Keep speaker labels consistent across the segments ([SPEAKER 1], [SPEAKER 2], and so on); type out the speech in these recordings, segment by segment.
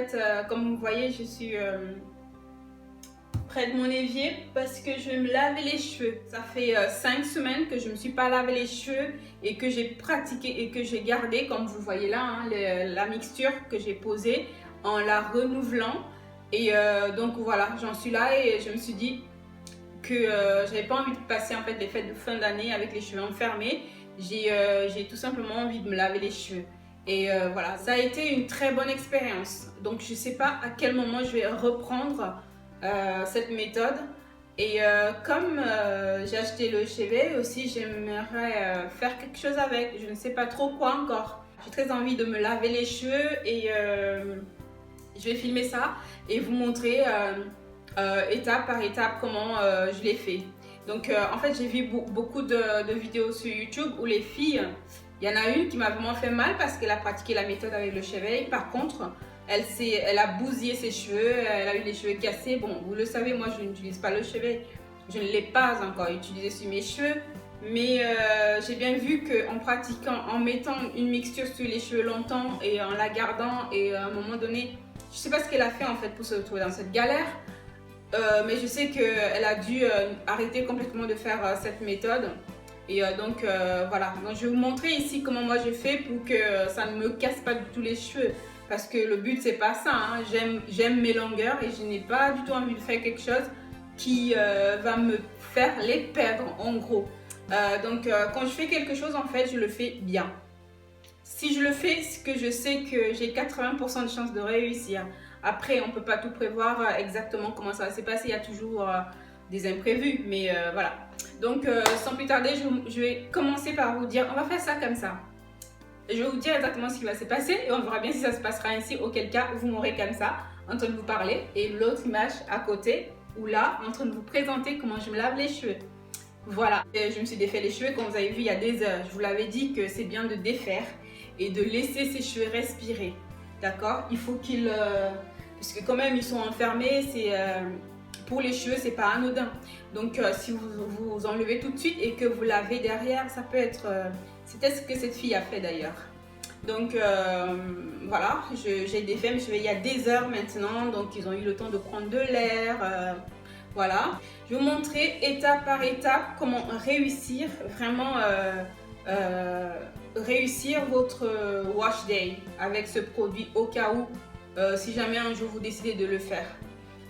[SPEAKER 1] fait, comme vous voyez, je suis près de mon évier parce que je vais me laver les cheveux. Ça fait 5 semaines que je ne me suis pas lavé les cheveux et que j'ai pratiqué et que j'ai gardé, comme vous voyez là, hein, la mixture que j'ai posée en la renouvelant. Et donc voilà, j'en suis là et je me suis dit que j'avais pas envie de passer en fait les fêtes de fin d'année avec les cheveux enfermés. J'ai tout simplement envie de me laver les cheveux. Et voilà, ça a été une très bonne expérience. Donc je sais pas à quel moment je vais reprendre cette méthode. Et comme j'ai acheté le chevet aussi, j'aimerais faire quelque chose avec. Je ne sais pas trop quoi encore. J'ai très envie de me laver les cheveux et je vais filmer ça et vous montrer étape par étape comment je l'ai fait. Donc en fait j'ai vu beaucoup de vidéos sur YouTube où les filles, il y en a une qui m'a vraiment fait mal parce qu'elle a pratiqué la méthode avec le chevet. Par contre, elle a bousillé ses cheveux, elle a eu les cheveux cassés. Bon, vous le savez, moi je n'utilise pas le chevet. Je ne l'ai pas encore utilisé sur mes cheveux. Mais j'ai bien vu qu'en pratiquant, en mettant une mixture sur les cheveux longtemps et en la gardant et à un moment donné, je ne sais pas ce qu'elle a fait en fait pour se retrouver dans cette galère. Mais je sais qu'elle a dû arrêter complètement de faire cette méthode. Et donc voilà, donc je vais vous montrer ici comment moi je fais pour que ça ne me casse pas du tout les cheveux. Parce que le but c'est pas ça, hein. J'aime mes longueurs et je n'ai pas du tout envie de faire quelque chose qui va me faire les perdre en gros. Donc quand je fais quelque chose en fait je le fais bien. Si je le fais, c'est que je sais que j'ai 80% de chances de réussir. Après, on ne peut pas tout prévoir exactement comment ça va se passer. Il y a toujours des imprévus, mais voilà. Donc, sans plus tarder, je vais commencer par vous dire, on va faire ça comme ça. Je vais vous dire exactement ce qui va se passer et on verra bien si ça se passera ainsi, auquel cas, vous m'aurez comme ça, en train de vous parler. Et l'autre image à côté, ou là, en train de vous présenter comment je me lave les cheveux. Voilà, et je me suis défait les cheveux, comme vous avez vu il y a des heures. Je vous l'avais dit que c'est bien de défaire et de laisser ses cheveux respirer. D'accord? Il faut qu'ils... puisque quand même ils sont enfermés, c'est... pour les cheveux, c'est pas anodin. Donc si vous enlevez tout de suite et que vous lavez derrière, ça peut être... c'était ce que cette fille a fait d'ailleurs. Donc voilà, j'ai défait mes cheveux il y a des heures maintenant. Donc ils ont eu le temps de prendre de l'air. Voilà, je vais vous montrer étape par étape comment réussir, vraiment réussir votre wash day avec ce produit au cas où, si jamais un jour vous décidez de le faire.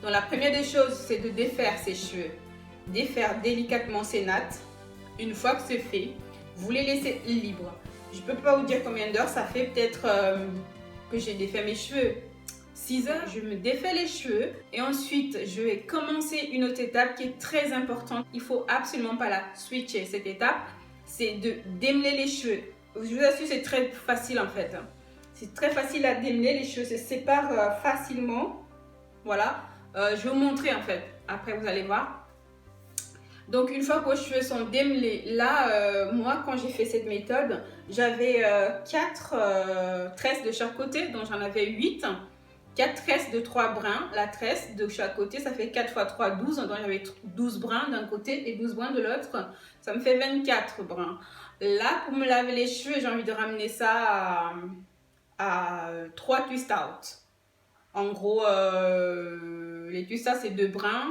[SPEAKER 1] Donc la première des choses, c'est de défaire ses cheveux, défaire délicatement ses nattes. Une fois que c'est fait, vous les laissez libres. Je ne peux pas vous dire combien d'heures, ça fait peut-être que j'ai défait mes cheveux. 6 heures, je me défais les cheveux et ensuite je vais commencer une autre étape qui est très importante. Il ne faut absolument pas la switcher. Cette étape, c'est de démêler les cheveux. Je vous assure, c'est très facile en fait. C'est très facile à démêler, les cheveux se séparent facilement. Voilà, je vais vous montrer en fait. Après, vous allez voir. Donc une fois que vos cheveux sont démêlés, là, moi quand j'ai fait cette méthode, j'avais 4 tresses de chaque côté, donc j'en avais 8. 4 tresses de 3 brins, la tresse de chaque côté, ça fait 4 x 3, 12, donc j'avais 12 brins d'un côté et 12 brins de l'autre, ça me fait 24 brins. Là, pour me laver les cheveux, j'ai envie de ramener ça à 3 twist out. En gros, les twist out, c'est 2 brins,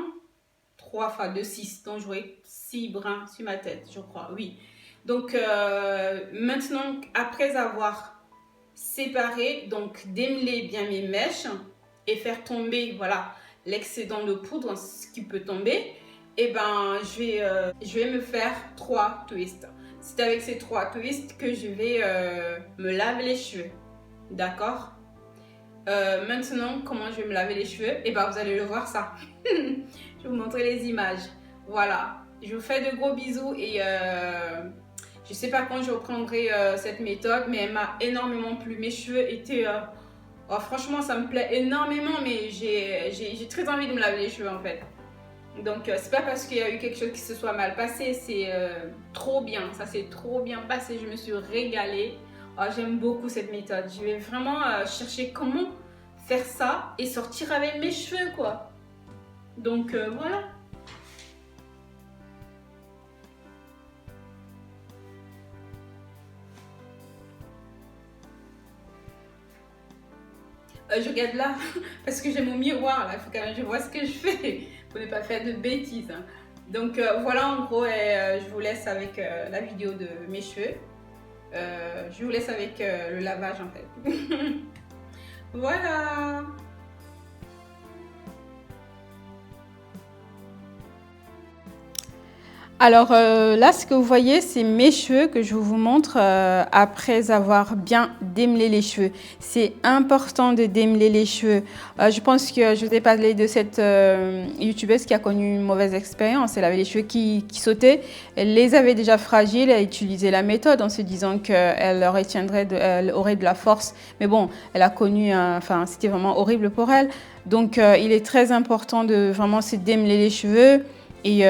[SPEAKER 1] 3 x 2, 6, donc j'aurai 6 brins sur ma tête, je crois, oui. Donc, maintenant, après avoir séparer, donc démêler bien mes mèches et faire tomber voilà l'excédent de poudre, ce qui peut tomber, et ben je vais me faire 3 twists. C'est avec ces 3 twists que je vais me laver les cheveux, d'accord? Maintenant, comment je vais me laver les cheveux? Et ben vous allez le voir ça. Je vais vous montrer les images. Voilà, je vous fais de gros bisous et je ne sais pas quand je reprendrai cette méthode, mais elle m'a énormément plu. Mes cheveux étaient... oh, franchement, ça me plaît énormément, mais j'ai très envie de me laver les cheveux en fait. Donc, c'est pas parce qu'il y a eu quelque chose qui se soit mal passé, c'est trop bien. Ça s'est trop bien passé, je me suis régalée. Oh, j'aime beaucoup cette méthode. Je vais vraiment chercher comment faire ça et sortir avec mes cheveux, quoi. Donc, voilà. Je regarde là parce que j'ai mon miroir là, il faut quand même que je vois ce que je fais pour ne pas faire de bêtises. Hein. Donc voilà en gros, je vous laisse avec la vidéo de mes cheveux. Je vous laisse avec le lavage en fait. Voilà. Alors là, ce que vous voyez, c'est mes cheveux que je vous montre après avoir bien démêlé les cheveux. C'est important de démêler les cheveux. Je pense que je vous ai parlé de cette youtubeuse qui a connu une mauvaise expérience. Elle avait les cheveux qui sautaient. Elle les avait déjà fragiles. Elle a utilisé la méthode en se disant qu'elle elle aurait de la force. Mais bon, elle a connu, enfin, c'était vraiment horrible pour elle. Donc, il est très important de vraiment se démêler les cheveux. Et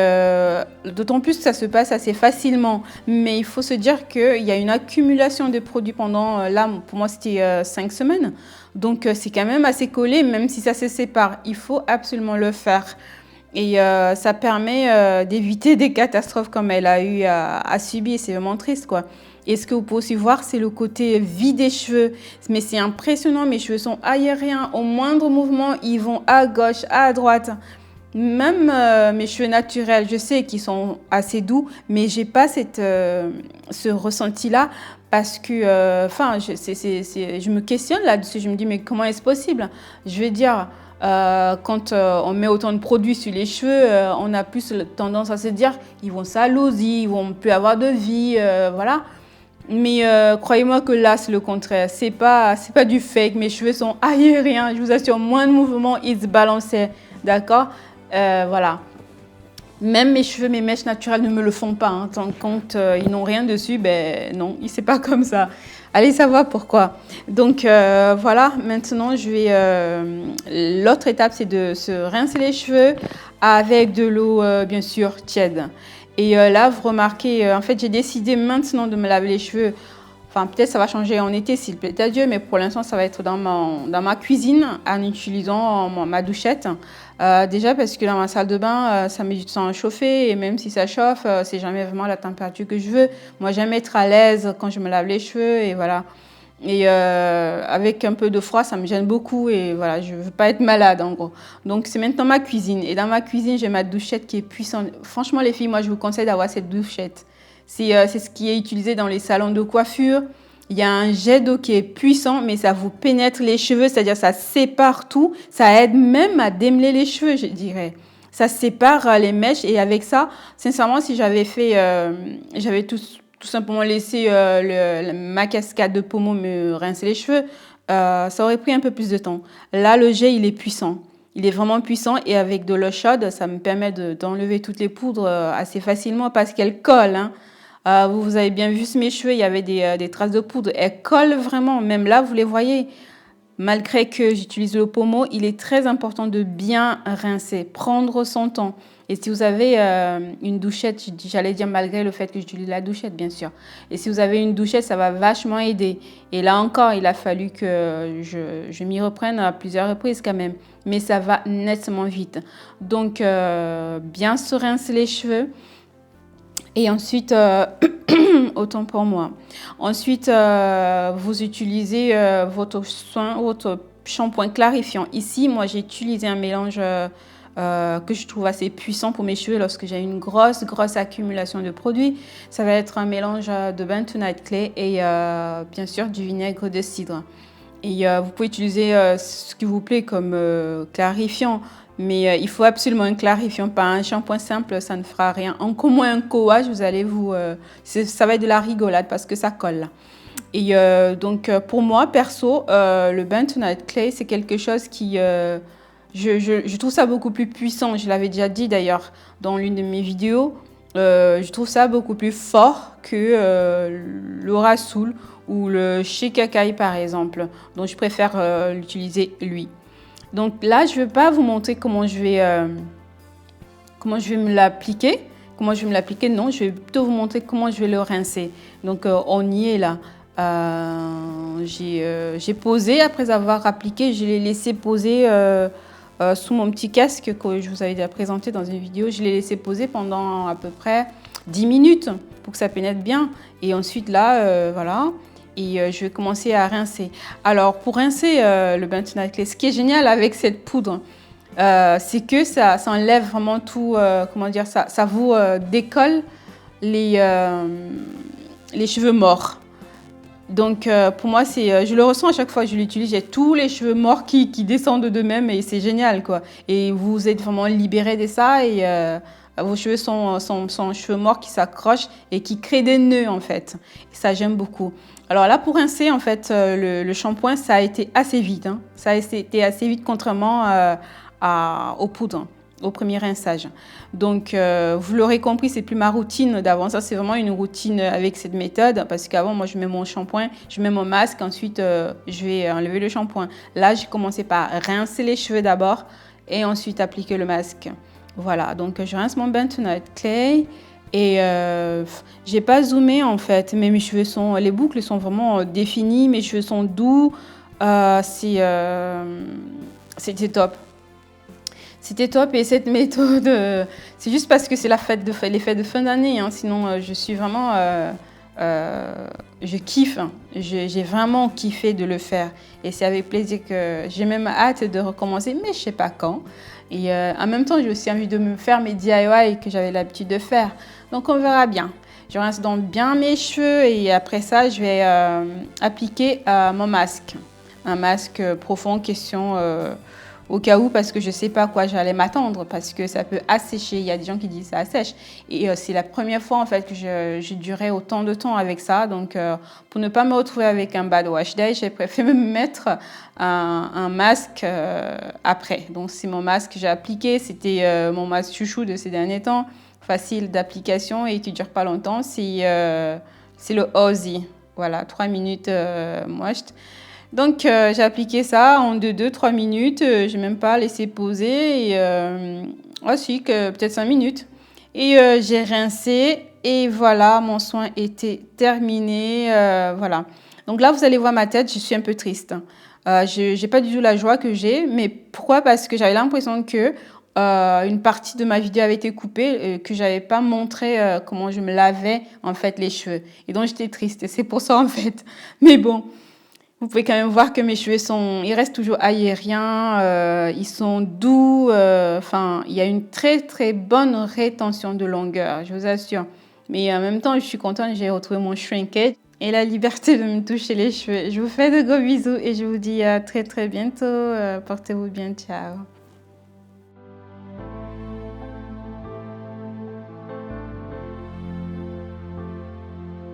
[SPEAKER 1] d'autant plus que ça se passe assez facilement. Mais il faut se dire qu'il y a une accumulation de produits pendant, là, pour moi, c'était 5 semaines. Donc, c'est quand même assez collé, même si ça se sépare. Il faut absolument le faire. Et ça permet d'éviter des catastrophes comme elle a eu à subir. C'est vraiment triste, quoi. Et ce que vous pouvez aussi voir, c'est le côté vie des cheveux. Mais c'est impressionnant, mes cheveux sont aériens. Au moindre mouvement, ils vont à gauche, à droite. Même mes cheveux naturels, je sais qu'ils sont assez doux, mais j'ai pas ce ressenti-là parce que, enfin, je me questionne là-dessus. Je me dis, mais comment est-ce possible? Je veux dire, quand on met autant de produits sur les cheveux, on a plus tendance à se dire, ils vont s'alousir, ils vont plus avoir de vie, voilà. Mais croyez-moi que là, c'est le contraire. C'est pas du fake. Mes cheveux sont aériens. Je vous assure, moins de mouvements, ils se balançaient. D'accord? Voilà. Même mes cheveux, mes mèches naturelles ne me le font pas. Hein. Quand ils n'ont rien dessus, ben non, c'est pas comme ça. Allez savoir pourquoi. Donc voilà, maintenant je vais. L'autre étape, c'est de se rincer les cheveux avec de l'eau, bien sûr, tiède. Et là, vous remarquez, en fait, j'ai décidé maintenant de me laver les cheveux. Enfin, peut-être ça va changer en été s'il plaît à Dieu, mais pour l'instant, ça va être dans ma cuisine en utilisant ma douchette. Déjà parce que dans ma salle de bain, ça met du temps à chauffer et même si ça chauffe, c'est jamais vraiment la température que je veux. Moi, j'aime être à l'aise quand je me lave les cheveux et voilà. Et avec un peu de froid, ça me gêne beaucoup et voilà, je veux pas être malade en gros. Donc, c'est maintenant ma cuisine. Et dans ma cuisine, j'ai ma douchette qui est puissante. Franchement, les filles, moi, je vous conseille d'avoir cette douchette. C'est ce qui est utilisé dans les salons de coiffure. Il y a un jet d'eau qui est puissant, mais ça vous pénètre les cheveux, c'est-à-dire ça sépare tout. Ça aide même à démêler les cheveux, je dirais. Ça sépare les mèches et avec ça, sincèrement, si j'avais j'avais tout simplement laissé ma cascade de pommeau me rincer les cheveux, ça aurait pris un peu plus de temps. Là, le jet, il est puissant. Il est vraiment puissant et avec de l'eau chaude, ça me permet d'enlever toutes les poudres assez facilement parce qu'elles collent. Hein. Vous avez bien vu sur mes cheveux, il y avait des traces de poudre. Elles collent vraiment, même là, vous les voyez. Malgré que j'utilise le pommeau, il est très important de bien rincer, prendre son temps. Et si vous avez une douchette, j'allais dire malgré le fait que j'utilise la douchette, bien sûr. Et si vous avez une douchette, ça va vachement aider. Et là encore, il a fallu que je m'y reprenne à plusieurs reprises quand même. Mais ça va nettement vite. Donc, bien se rincer les cheveux. Et ensuite, autant pour moi. Ensuite, vous utilisez votre shampoing clarifiant. Ici, moi, j'ai utilisé un mélange que je trouve assez puissant pour mes cheveux lorsque j'ai une grosse accumulation de produits. Ça va être un mélange de bentonite clay et bien sûr du vinaigre de cidre. Et vous pouvez utiliser ce qui vous plaît comme clarifiant. Mais il faut absolument un clarifiant, pas un shampoing simple, ça ne fera rien. Encore moins un coage, vous allez ça va être de la rigolade parce que ça colle. Et donc, pour moi, perso, le bentonite clay, c'est quelque chose qui... je trouve ça beaucoup plus puissant. Je l'avais déjà dit d'ailleurs dans l'une de mes vidéos. Je trouve ça beaucoup plus fort que le Rasoul ou le Shikakai, par exemple. Donc, je préfère l'utiliser lui. Donc là, je ne vais pas vous montrer comment je vais me l'appliquer. Comment je vais me l'appliquer, non, je vais plutôt vous montrer comment je vais le rincer. Donc on y est là. J'ai posé, après avoir appliqué, je l'ai laissé poser sous mon petit casque que je vous avais déjà présenté dans une vidéo. Je l'ai laissé poser pendant à peu près 10 minutes pour que ça pénètre bien. Et ensuite là, voilà. et je vais commencer à rincer. Alors pour rincer le Bentonite Clay, ce qui est génial avec cette poudre, c'est que ça enlève vraiment tout, comment dire, ça vous décolle les cheveux morts. Donc pour moi, je le ressens à chaque fois que je l'utilise, j'ai tous les cheveux morts qui descendent d'eux-mêmes et c'est génial quoi. Et vous êtes vraiment libéré de ça et vos cheveux sont cheveux morts qui s'accrochent et qui créent des nœuds en fait. Et ça j'aime beaucoup. Alors là pour rincer en fait le shampoing ça a été assez vite. Hein. Ça a été assez vite contrairement aux poudres, au premier rinçage. Donc, vous l'aurez compris, c'est plus ma routine d'avant. Ça, c'est vraiment une routine avec cette méthode parce qu'avant, moi, je mets mon shampoing, je mets mon masque, ensuite, je vais enlever le shampoing. Là, j'ai commencé par rincer les cheveux d'abord et ensuite appliquer le masque. Voilà, donc je rince mon Bentonite Clay et j'ai pas zoomé en fait, mais les boucles sont vraiment définies, mes cheveux sont doux, c'était top. C'était top et cette méthode, c'est juste parce que c'est les fêtes de fin d'année. Hein, sinon, je suis vraiment, je kiffe. Hein. J'ai vraiment kiffé de le faire et c'est avec plaisir que j'ai même hâte de recommencer, mais je sais pas quand. Et en même temps, j'ai aussi envie de me faire mes DIY que j'avais l'habitude de faire. Donc, on verra bien. Je rince donc bien mes cheveux et après ça, je vais appliquer mon masque. Un masque profond, question au cas où, parce que je ne sais pas à quoi j'allais m'attendre, parce que ça peut assécher. Il y a des gens qui disent ça assèche. Et c'est la première fois en fait que j'ai duré autant de temps avec ça. Donc, pour ne pas me retrouver avec un bad wash day, j'ai préféré me mettre un masque après. Donc, c'est mon masque que j'ai appliqué. C'était mon masque chouchou de ces derniers temps. Facile d'application et qui ne dure pas longtemps. C'est le Aussie. Voilà, 3 minutes moche. Donc, j'ai appliqué ça en 2-3 minutes. Je n'ai même pas laissé poser. Et aussi, peut-être 5 minutes. Et j'ai rincé. Et voilà, mon soin était terminé. Voilà. Donc là, vous allez voir ma tête. Je suis un peu triste. Je n'ai pas du tout la joie que j'ai. Mais pourquoi? Parce que j'avais l'impression que une partie de ma vidéo avait été coupée, que j'avais pas montré comment je me lavais en fait les cheveux. Et donc, j'étais triste. Et c'est pour ça en fait. Mais bon. Vous pouvez quand même voir que mes cheveux ils restent toujours aériens, ils sont doux, enfin, il y a une très très bonne rétention de longueur, je vous assure. Mais en même temps, je suis contente, j'ai retrouvé mon shrinkage et la liberté de me toucher les cheveux. Je vous fais de gros bisous et je vous dis à très très bientôt. Portez-vous bien, ciao.